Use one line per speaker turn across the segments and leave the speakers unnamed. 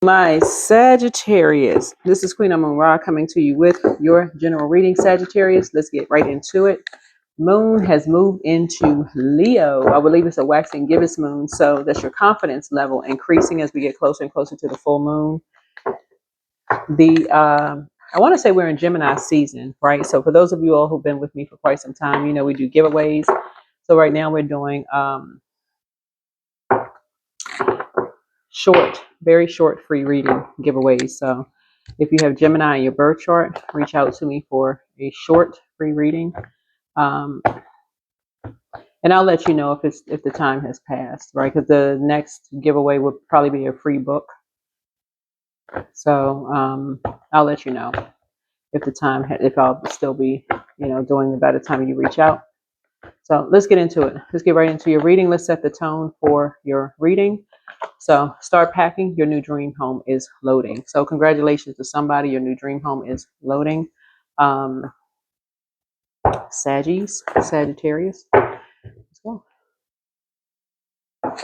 My Sagittarius, this is Queen Amun Ra coming to you with your general reading, Sagittarius. Let's get right into it. Moon has moved into Leo. I believe it's a waxing gibbous moon, so that's your confidence level increasing as we get closer and closer to the full moon. I want to say we're in Gemini season, right? So for those of you all who've been with me for quite some time, you know we do giveaways. So right now we're doing very short free reading giveaways. So if you have Gemini in your birth chart, reach out to me for a short free reading. And I'll let you know if the time has passed, right? Because the next giveaway would probably be a free book. So I'll let you know if I'll still be, doing it by the time you reach out. So let's get into it. Let's get right into your reading. Let's set the tone for your reading. So start packing. Your new dream home is loading. So congratulations to somebody. Your new dream home is loading. Sagittarius. Let's go.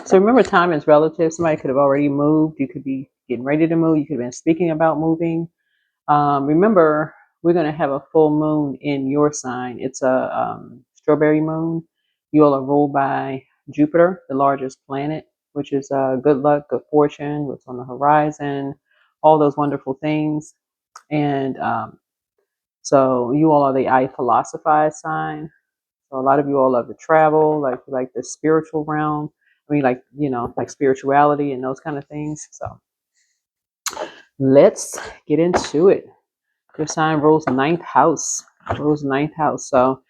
So remember, time is relative. Somebody could have already moved. You could be getting ready to move. You could have been speaking about moving. Remember, we're going to have a full moon in your sign. It's a strawberry moon. You all are ruled by Jupiter, the largest planet, which is good luck, good fortune, what's on the horizon, all those wonderful things. And so you all are the I philosophize sign. So a lot of you all love to travel, like the spiritual realm. I mean, like spirituality and those kind of things. So let's get into it. Your sign rules ninth house. So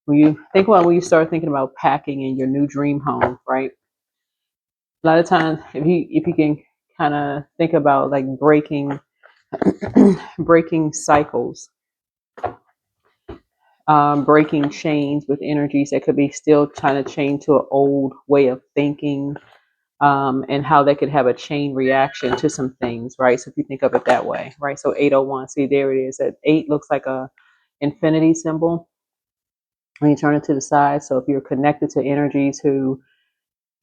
when you start thinking about packing in your new dream home, right? A lot of times, if you can kind of think about like breaking breaking cycles, breaking chains with energies that could be still trying to chain to an old way of thinking, and how they could have a chain reaction to some things, right? So if you think of it that way, right? So 801, see there it is. That 8 looks like a infinity symbol when you turn it to the side. So if you're connected to energies who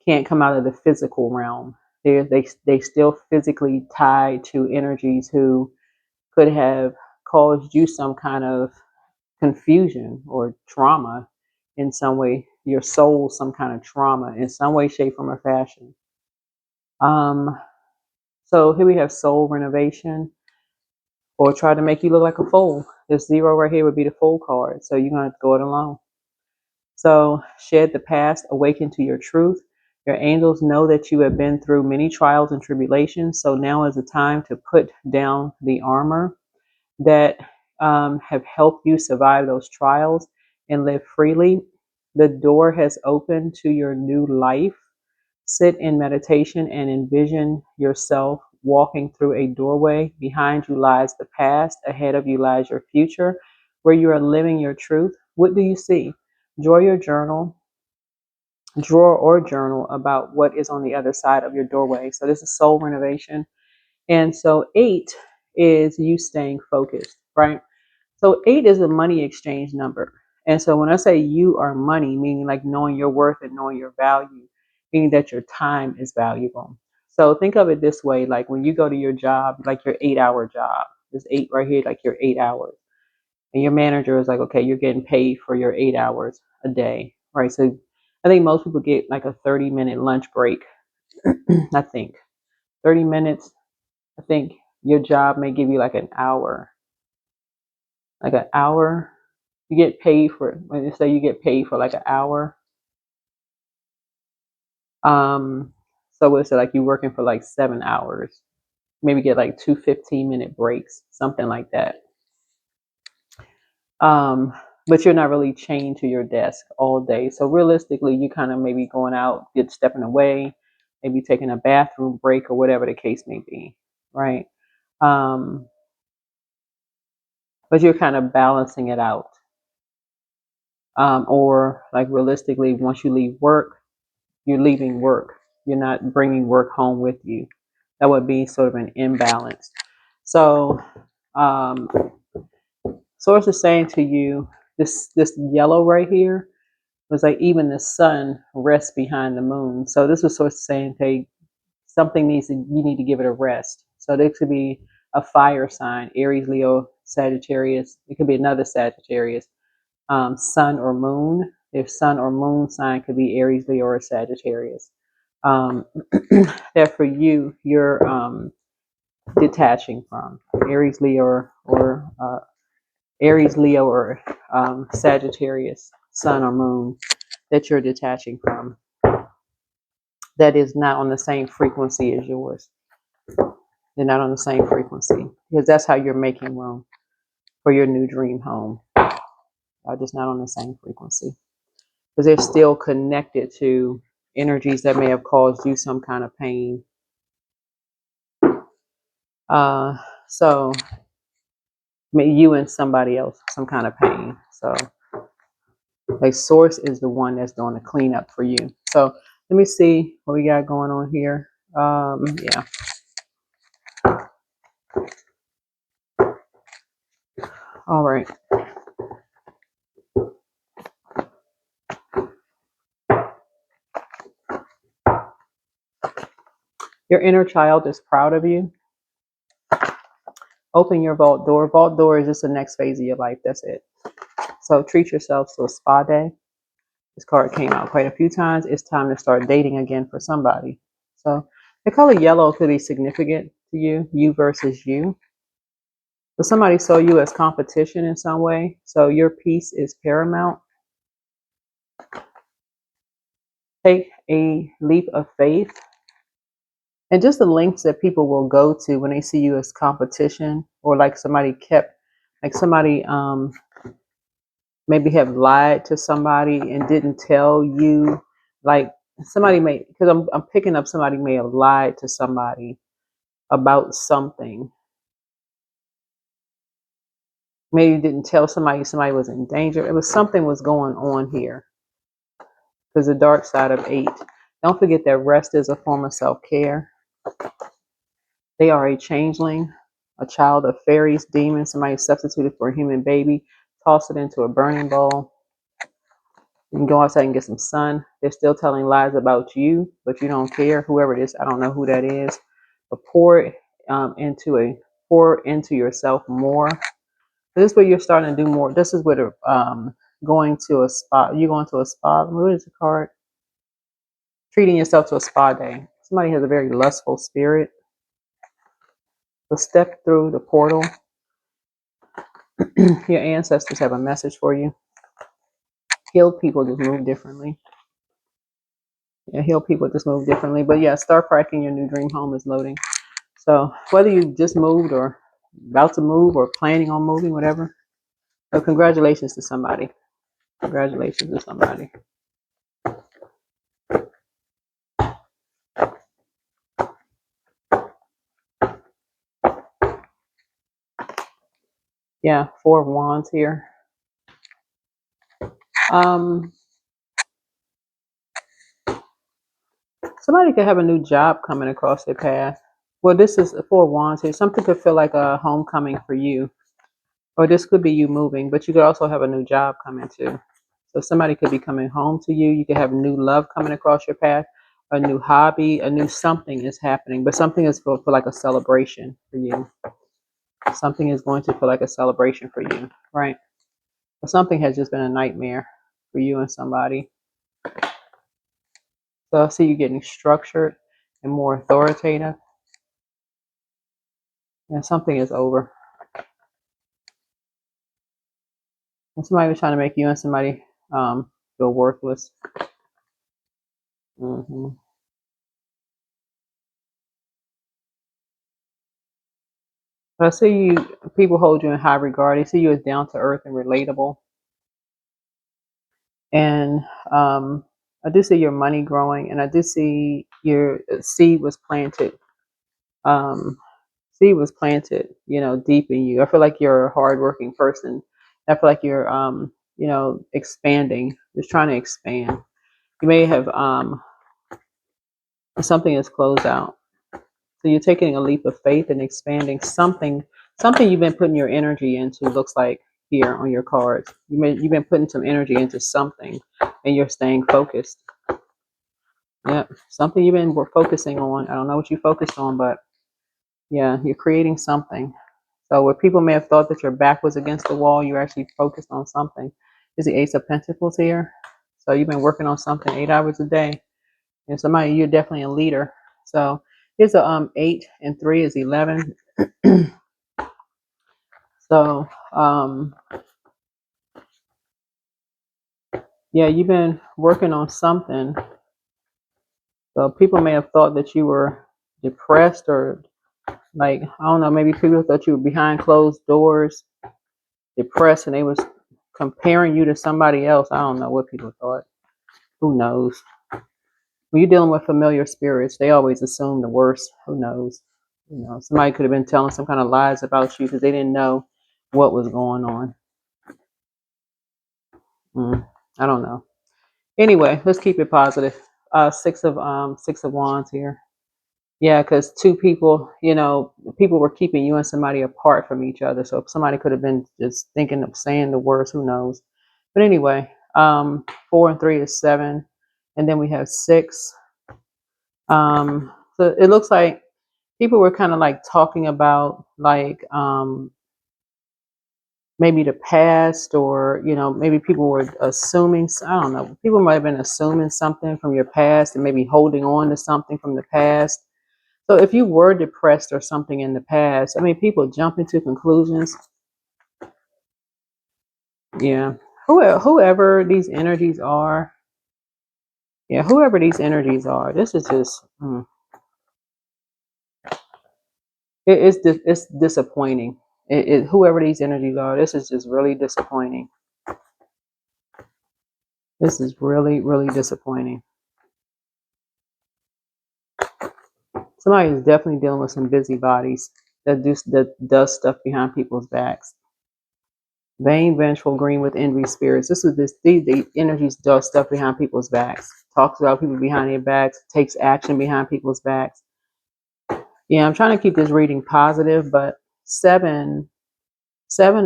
can't come out of the physical realm, they still physically tied to energies who could have caused you some kind of confusion or trauma in some way, your soul some kind of trauma in some way, shape, form, or fashion. So here we have soul renovation, or try to make you look like a fool. This 0 right here would be the fool card, so you're going to have to go it alone. So shed the past, awaken to your truth. Your angels know that you have been through many trials and tribulations, so now is the time to put down the armor that have helped you survive those trials and live freely. The door has opened to your new life. Sit in meditation and envision yourself walking through a doorway. Behind you lies the past. Ahead of you lies your future, where you are living your truth. What do you see? Draw or journal about what is on the other side of your doorway. So this is soul renovation. And so 8 is you staying focused, right? So 8 is a money exchange number. And so when I say you are money, meaning like knowing your worth and knowing your value, meaning that your time is valuable. So think of it this way, like when you go to your job, like your 8-hour job, this 8 right here, like your 8 hours. And your manager is like, okay, you're getting paid for your 8 hours a day, right? So I think most people get like a 30-minute lunch break. I think 30 minutes. I think your job may give you like an hour. Like an hour. You get paid for, when you say you get paid for like an hour. So it's like you're working for like 7 hours. Maybe get like 2 15-minute breaks, something like that. But you're not really chained to your desk all day. So realistically, you kind of maybe going out, stepping away, maybe taking a bathroom break or whatever the case may be, right? But you're kind of balancing it out. Or like realistically, once you leave work, you're leaving work. You're not bringing work home with you. That would be sort of an imbalance. So, Source is saying to you, this yellow right here was like even the sun rests behind the moon. So this was Source saying, hey, you need to give it a rest. So this could be a fire sign, Aries, Leo, Sagittarius. It could be another Sagittarius, sun or moon. If sun or moon sign could be Aries, Leo, or Sagittarius. That for you, you're detaching from Aries, Leo, or Aries, Leo, or Sagittarius, sun or moon, that you're detaching from. That is not on the same frequency as yours. They're not on the same frequency because that's how you're making room for your new dream home. Just not on the same frequency because they're still connected to energies that may have caused you some kind of pain. So you and somebody else some kind of pain. So like source is the one that's doing the cleanup for you. So let me see what we got going on here. Yeah. All right. Your inner child is proud of you. Open your vault door. Vault door is just the next phase of your life. That's it. So treat yourself to a spa day. This card came out quite a few times. It's time to start dating again for somebody. So the color yellow could be significant to you, you versus you. But somebody saw you as competition in some way. So your peace is paramount. Take a leap of faith. And just the lengths that people will go to when they see you as competition, or like somebody maybe have lied to somebody and didn't tell you, like somebody may, because I'm picking up somebody may have lied to somebody about something. Maybe didn't tell somebody was in danger. It was something was going on here. Because the dark side of 8. Don't forget that rest is a form of self-care. They are a changeling, a child of fairies, demons. Somebody substituted for a human baby. Toss it into a burning bowl. You can go outside and get some sun. They're still telling lies about you, but you don't care. Whoever it is, I don't know who that is. But pour into yourself more. This is where you're starting to do more. This is where going to a spa. You're going to a spa. What is the card? Treating yourself to a spa day. Somebody has a very lustful spirit. So step through the portal. Your ancestors have a message for you. Healed people just move differently. Yeah, healed people just move differently. But yeah, start cracking. Your new dream home is loading. So whether you just moved or about to move or planning on moving, whatever. So congratulations to somebody. Congratulations to somebody. Yeah, 4 of Wands here. Somebody could have a new job coming across their path. Well, this is 4 of Wands here. Something could feel like a homecoming for you. Or this could be you moving, but you could also have a new job coming too. So somebody could be coming home to you. You could have new love coming across your path, a new hobby, a new something is happening. But something is for like a celebration for you. Something is going to feel like a celebration for you, right? But something has just been a nightmare for you and somebody. So I see you getting structured and more authoritative. And something is over. And somebody was trying to make you and somebody feel worthless. But I see you, people hold you in high regard. They see you as down to earth and relatable. And I do see your money growing, and I do see your seed was planted. Um, seed was planted, deep in you. I feel like you're a hardworking person. I feel like you're, expanding, just trying to expand. You may have something is closed out. So you're taking a leap of faith and expanding something you've been putting your energy into. Looks like here on your cards, you've been putting some energy into something, and you're staying focused. Yeah, something you've been focusing on. I don't know what you focused on, but Yeah, you're creating something. So where people may have thought that your back was against the wall, you're actually focused on something. Is the Ace of Pentacles here? So you've been working on something 8 hours a day. And somebody, you're definitely a leader. So here's a 8 and 3 is 11. So yeah, you've been working on something. So people may have thought that you were depressed, or like, I don't know, maybe people thought you were behind closed doors, depressed, and they was comparing you to somebody else. I don't know what people thought. Who knows? When you're dealing with familiar spirits, they always assume the worst. Who knows? You know, somebody could have been telling some kind of lies about you because they didn't know what was going on. I don't know. Anyway, let's keep it positive. Six of wands here. Yeah, because two people, you know, people were keeping you and somebody apart from each other. So somebody could have been just thinking of saying the worst. Who knows? But anyway, 4 and 3 is 7, and then we have 6. So it looks like people were kind of like talking about like maybe the past, or you know, maybe people were assuming, I don't know, people might have been assuming something from your past and maybe holding on to something from the past. So if you were depressed or something in the past, I mean, people jump into conclusions. Yeah, whoever these energies are, yeah, whoever these energies are, this is just it's disappointing. Whoever these energies are, this is just really disappointing. This is really, really disappointing. Somebody is definitely dealing with some busybodies that does stuff behind people's backs. Vain, vengeful, green with envy spirits. The energies does stuff behind people's backs. Talks about people behind their backs. Takes action behind people's backs. Yeah, I'm trying to keep this reading positive, but seven,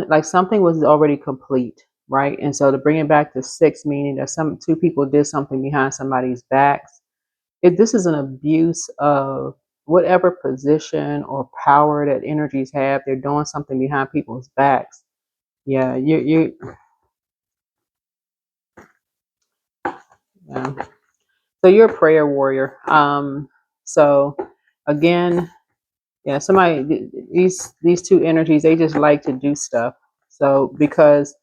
like something was already complete, right? And so to bring it back to 6, meaning that two people did something behind somebody's backs. If this is an abuse of whatever position or power that energies have, they're doing something behind people's backs. Yeah, yeah. So you're a prayer warrior. So again, yeah, these two energies, they just like to do stuff. So because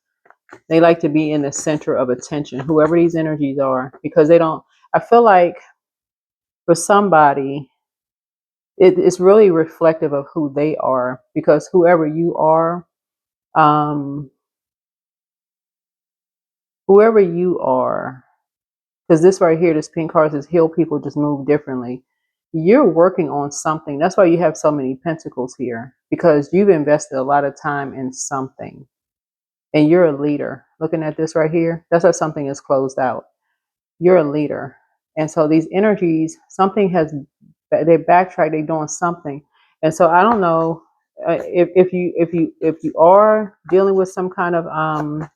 they like to be in the center of attention, whoever these energies are, because they don't, I feel like for somebody, it's really reflective of who they are, because um, whoever you are, because this right here, this pink card says heal people, just move differently. You're working on something. That's why you have so many pentacles here, because you've invested a lot of time in something, and you're a leader. Looking at this right here, that's how something is closed out. You're a leader. And so these energies, something has, they backtrack, they're doing something. And so I don't know, if you are dealing with some kind of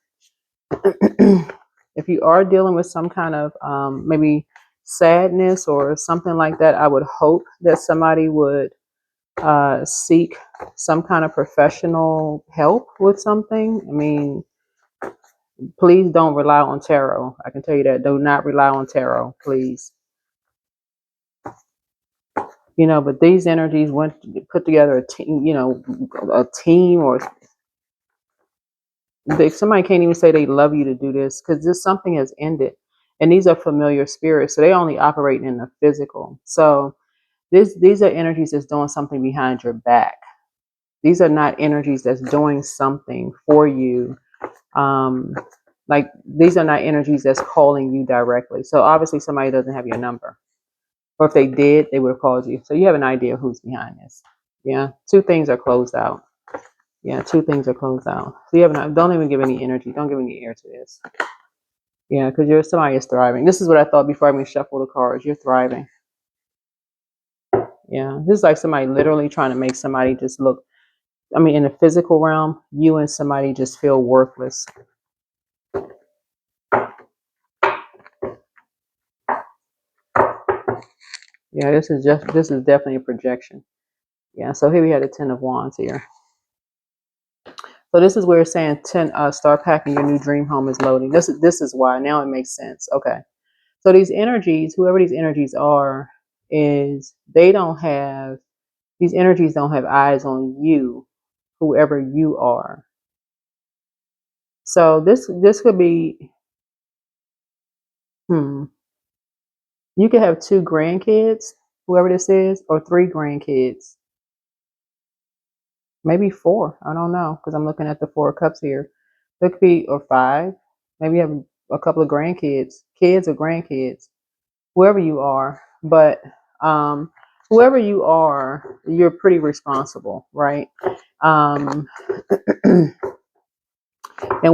if you are dealing with some kind of maybe sadness or something like that, I would hope that somebody would seek some kind of professional help with something. I mean, please don't rely on tarot. I can tell you that. Do not rely on tarot, please. You know, but these energies went put together a team, you know, a team, or somebody can't even say they love you to do this, because this something has ended. And these are familiar spirits, so they only operate in the physical. So these are energies that's doing something behind your back. These are not energies that's doing something for you. Like, these are not energies that's calling you directly. So obviously somebody doesn't have your number. Or if they did, they would have called you. So you have an idea who's behind this. Yeah. 2 things are closed out. Yeah, 2 things are closed out. So you have don't even give any energy. Don't give any air to this. Yeah, because somebody is thriving. This is what I thought before I even shuffle the cards. You're thriving. Yeah. This is like somebody literally trying to make somebody just look, I mean, in the physical realm, you and somebody just feel worthless. Yeah, this is definitely a projection. Yeah, so here we had the 10 of Wands here. So this is where it's saying start packing your new dream home is loading. This is why. Now it makes sense. Okay. So these energies, whoever these energies are, is these energies don't have eyes on you, whoever you are. So this could be, you could have 2 grandkids, whoever this is, or 3 grandkids. Maybe 4. I don't know, because I'm looking at the 4 of Cups here. There could be, or 5. Maybe you have a couple of grandkids, kids or grandkids, whoever you are. But whoever you are, you're pretty responsible, right? Um, and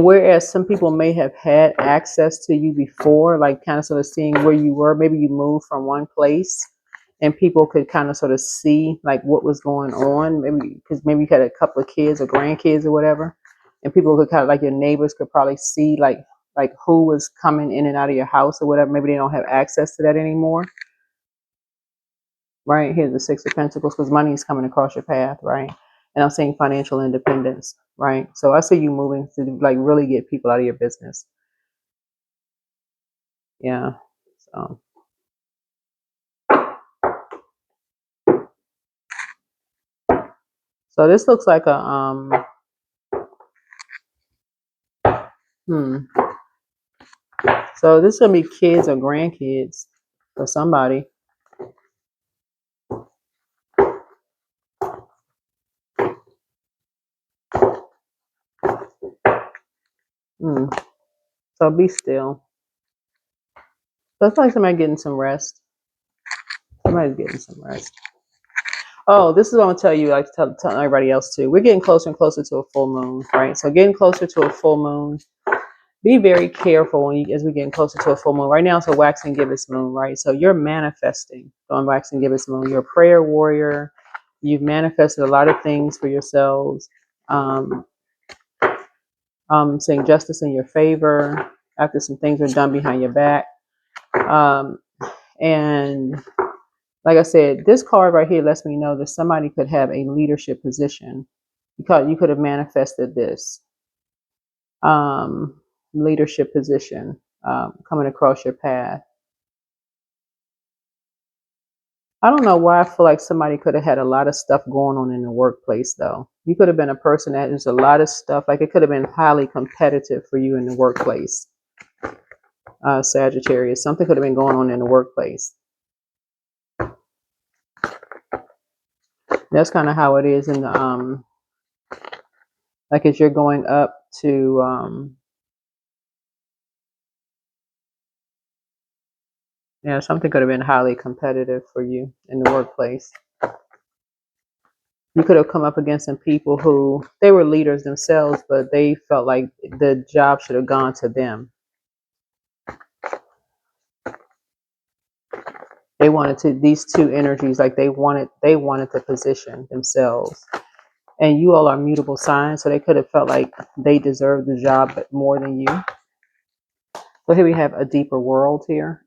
whereas some people may have had access to you before, like kind of sort of seeing where you were, maybe you moved from one place and people could kind of sort of see like what was going on, maybe because maybe you had a couple of kids or grandkids or whatever, and people could kind of like your neighbors could probably see like who was coming in and out of your house or whatever. Maybe they don't have access to that anymore. Right, here's the 6 of Pentacles, because money is coming across your path, right? And I'm saying financial independence, right? So I see you moving to like really get people out of your business. Yeah. So this looks like a so this is gonna be kids or grandkids for somebody. So be still. So it's like somebody getting some rest. Somebody's getting some rest. Oh, this is what I'm gonna tell you, like tell everybody else too. We're getting closer and closer to a full moon, right? So getting closer to a full moon. Be very careful as we're getting closer to a full moon. Right now it's a wax and gibbous moon, right? So you're manifesting on wax and gibbous moon. You're a prayer warrior. You've manifested a lot of things for yourselves. Saying justice in your favor after some things are done behind your back. And like I said, this card right here lets me know that somebody could have a leadership position because you could have manifested this leadership position coming across your path. I don't know why I feel like somebody could have had a lot of stuff going on in the workplace, though. You could have been a person that there's a lot of stuff, like it could have been highly competitive for you in the workplace. Sagittarius, something could have been going on in the workplace. That's kind of how it is in the like as you're going up to yeah, something could have been highly competitive for you in the workplace. You could have come up against some people who they were leaders themselves, but they felt like the job should have gone to them. They wanted to, these 2 energies, like they wanted the position themselves. And you all are mutable signs, so they could have felt like they deserved the job but more than you. So here we have a deeper world here.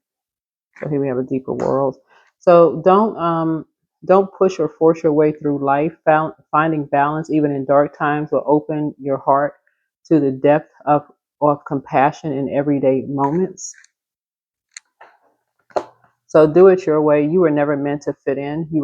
So here we have a deeper world. So don't push or force your way through life. Finding balance even in dark times will open your heart to the depth of compassion in everyday moments. So do it your way. You were never meant to fit in. You